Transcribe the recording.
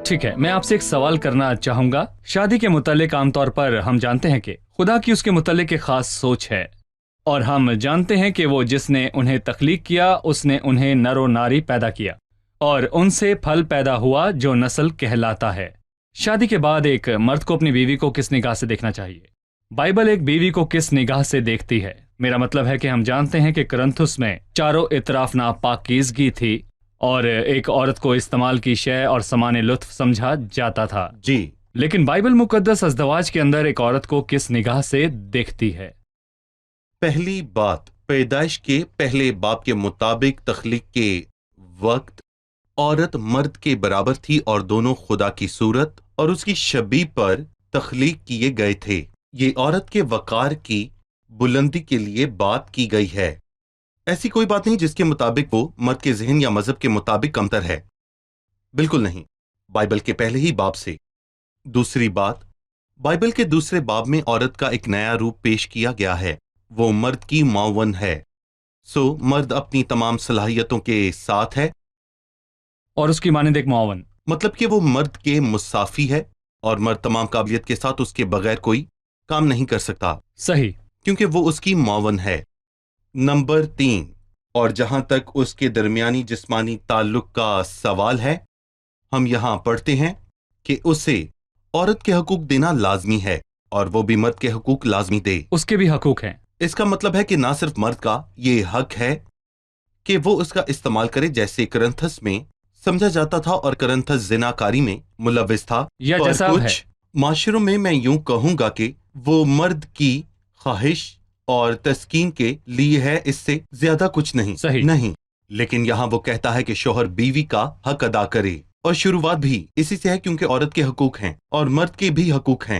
ٹھیک ہے، میں آپ سے ایک سوال کرنا چاہوں گا. شادی کے متعلق عام طور پر ہم جانتے ہیں کہ خدا کی اس کے متعلق ایک خاص سوچ ہے، اور ہم جانتے ہیں کہ وہ جس نے انہیں تخلیق کیا اس نے انہیں نر و ناری پیدا کیا، اور ان سے پھل پیدا ہوا جو نسل کہلاتا ہے. شادی کے بعد ایک مرد کو اپنی بیوی کو کس نگاہ سے دیکھنا چاہیے؟ بائبل ایک بیوی کو کس نگاہ سے دیکھتی ہے؟ میرا مطلب ہے کہ ہم جانتے ہیں کہ کرنتھس میں چاروں اطراف ناپاکیزگی تھی، اور ایک عورت کو استعمال کی شے اور سامان لطف سمجھا جاتا تھا. جی، لیکن بائبل مقدس ازدواج کے اندر ایک عورت کو کس نگاہ سے دیکھتی ہے؟ پہلی بات، پیدائش کے پہلے باب کے مطابق تخلیق کے وقت عورت مرد کے برابر تھی اور دونوں خدا کی صورت اور اس کی شبیہ پر تخلیق کیے گئے تھے. یہ عورت کے وقار کی بلندی کے لیے بات کی گئی ہے. ایسی کوئی بات نہیں جس کے مطابق وہ مرد کے ذہن یا مذہب کے مطابق کمتر ہے. بالکل نہیں، بائبل کے پہلے ہی باب سے. دوسری بات، بائبل کے دوسرے باب میں عورت کا ایک نیا روپ پیش کیا گیا ہے. وہ مرد کی معاون ہے. مرد اپنی تمام صلاحیتوں کے ساتھ ہے، اور اس کی مانند ایک معاون. مطلب کہ وہ مرد کے مساوی ہے، اور مرد تمام قابلیت کے ساتھ اس کے بغیر کوئی کام نہیں کر سکتا. صحیح. کیونکہ وہ اس کی معاون ہے. نمبر 3، اور جہاں تک اس کے درمیانی جسمانی تعلق کا سوال ہے، ہم یہاں پڑھتے ہیں کہ اسے عورت کے حقوق دینا لازمی ہے، اور وہ بھی مرد کے حقوق لازمی دے. اس کے بھی حقوق ہیں. اس کا مطلب ہے کہ نہ صرف مرد کا یہ حق ہے کہ وہ اس کا استعمال کرے جیسے کرنتھس میں سمجھا جاتا تھا، اور کرنتھس زنا کاری میں ملوث تھا. یا اور جیسا اب ہے. کچھ معاشروں میں یوں کہوں گا کہ وہ مرد کی خواہش اور تسکین کے لیے ہے، اس سے زیادہ کچھ نہیں. صحیح. نہیں، لیکن یہاں وہ کہتا ہے کہ شوہر بیوی کا حق ادا کرے، اور شروعات بھی اسی سے ہے کیونکہ عورت کے حقوق ہیں اور مرد کے بھی حقوق ہیں.